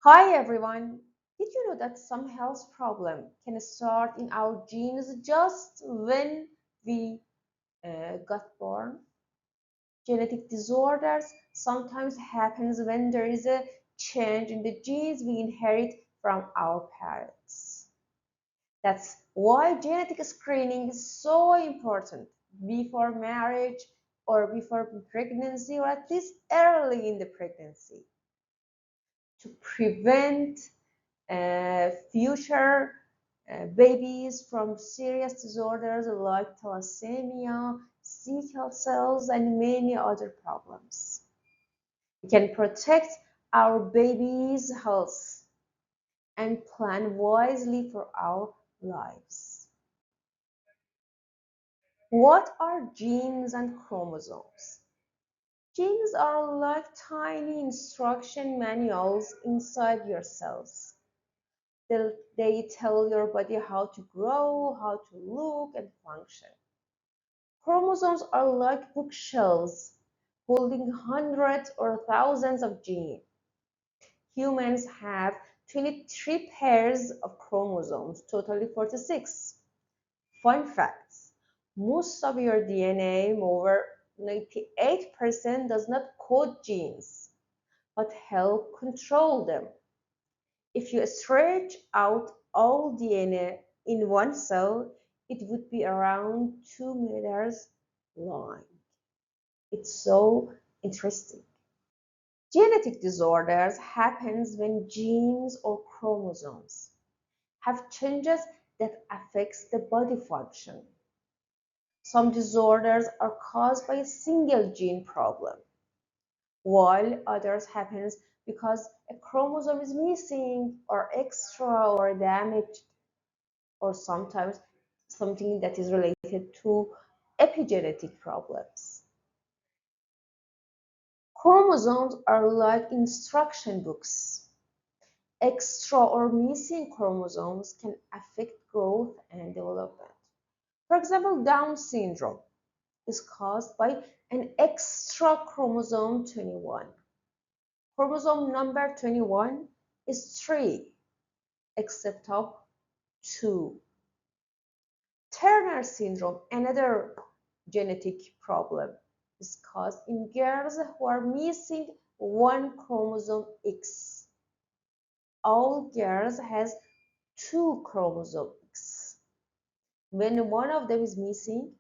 Hi everyone! Did you know that some health problem can start in our genes just when we got born? Genetic disorders sometimes happens when there is a change in the genes we inherit from our parents. That's why genetic screening is so important before marriage or before pregnancy or at least early in the pregnancy to prevent future babies from serious disorders like thalassemia, sickle cells, and many other problems. We can protect our baby's health and plan wisely for our lives. What are genes and chromosomes? Genes are like tiny instruction manuals inside your cells. They tell your body how to grow, how to look and function. Chromosomes are like bookshelves holding hundreds or thousands of genes. Humans have 23 pairs of chromosomes, totally 46. Fun facts: most of your DNA, over 98%, does not code genes, but help control them. If you stretch out all DNA in one cell, it would be around 2 meters long. It's so interesting. Genetic disorders happens when genes or chromosomes have changes that affects the body function. Some disorders are caused by a single gene problem, while others happens because a chromosome is missing or extra or damaged, or sometimes something that is related to epigenetic problems. Chromosomes are like instruction books. Extra or missing chromosomes can affect growth and development. For example, Down syndrome is caused by an extra chromosome 21. Chromosome number 21 is 3, except of 2. Turner syndrome, another genetic problem, is caused in girls who are missing one chromosome X. All girls has 2 chromosome X. When one of them is missing,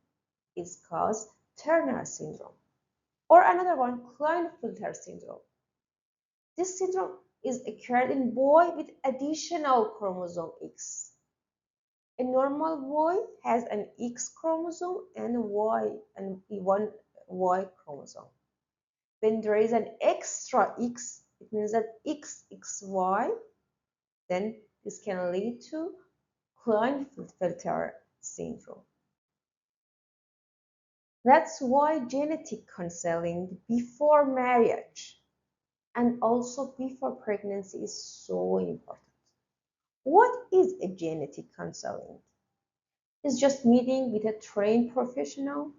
it's called Turner syndrome. Or another one, Klinefelter syndrome. This syndrome is occurred in boy with additional chromosome X. A normal boy has an X chromosome and one Y chromosome. When there is an extra X, it means that XXY, then this can lead to Klinefelter syndrome. That's why genetic counseling before marriage and also before pregnancy is so important. What is a genetic counseling? It's just meeting with a trained professional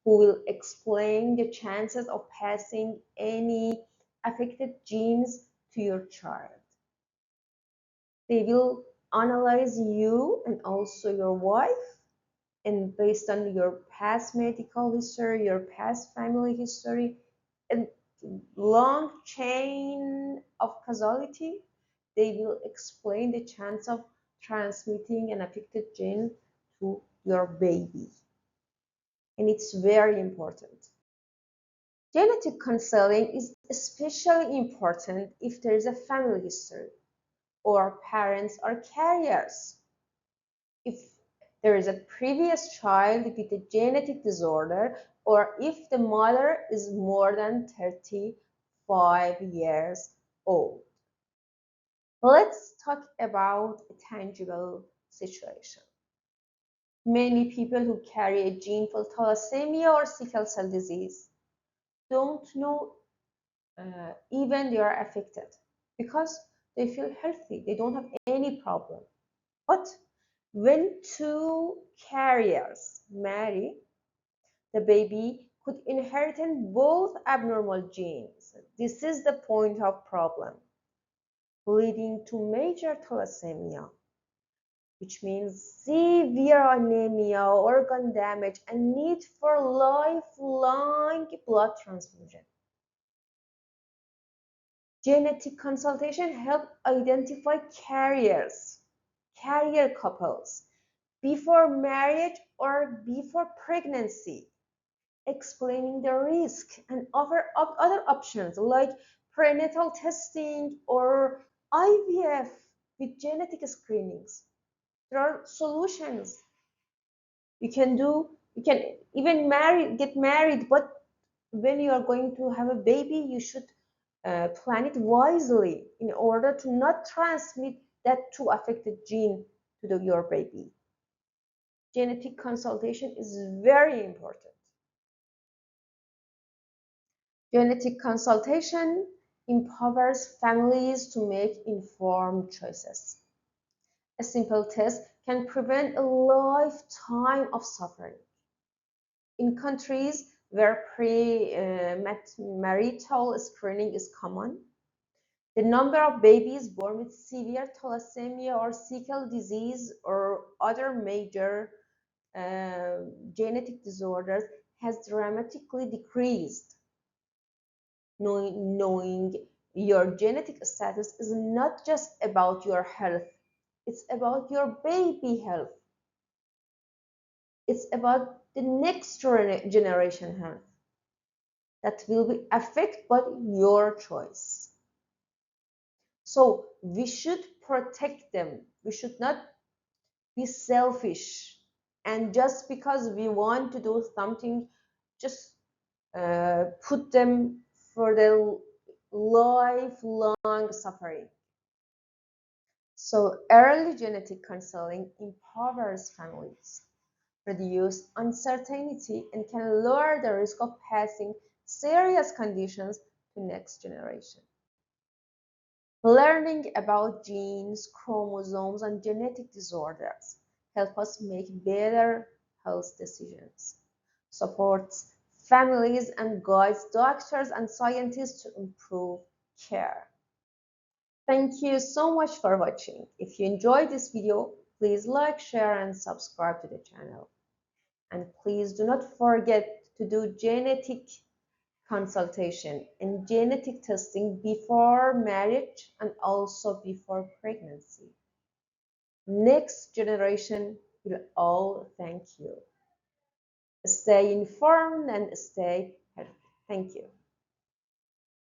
who will explain the chances of passing any affected genes to your child. They will analyze you and also your wife, and based on your past medical history, your past family history, and long chain of causality, they will explain the chance of transmitting an affected gene to your baby. And it's very important. Genetic counseling is especially important if there is a family history or parents are carriers. If there is a previous child with a genetic disorder, or if the mother is more than 35 years old. Let's talk about a tangible situation. Many people who carry a gene for thalassemia or sickle cell disease don't know even they are affected because they feel healthy, they don't have any problem. But when two carriers marry, the baby could inherit both abnormal genes. This is the point of problem. leading to major thalassemia, which means severe anemia, organ damage, and need for lifelong blood transfusion. Genetic consultation help identify carrier couples before marriage or before pregnancy, explaining the risk and offer other options like prenatal testing or IVF with genetic screenings. There are solutions. You can even get married, but when you are going to have a baby, you should plan it wisely in order to not transmit that two affected gene to your baby. Genetic consultation is very important. Genetic consultation empowers families to make informed choices. A simple test can prevent a lifetime of suffering. In countries where premarital screening is common, the number of babies born with severe thalassemia or sickle disease or other major genetic disorders has dramatically decreased. Knowing your genetic status is not just about your health, it's about your baby health. It's about the next generation health that will be affected by your choice. So we should protect them. We should not be selfish. And just because we want to do something, just put them for the lifelong suffering. So early genetic counseling empowers families, reduce uncertainty, and can lower the risk of passing serious conditions to next generation. Learning about genes, chromosomes, and genetic disorders help us make better health decisions, supports families, and guides doctors and scientists to improve care. Thank you so much for watching. If you enjoyed this video, please like, share, and subscribe to the channel. And please do not forget to do genetic consultation and genetic testing before marriage and also before pregnancy. Next generation will all thank you. Stay informed and stay healthy. Thank you.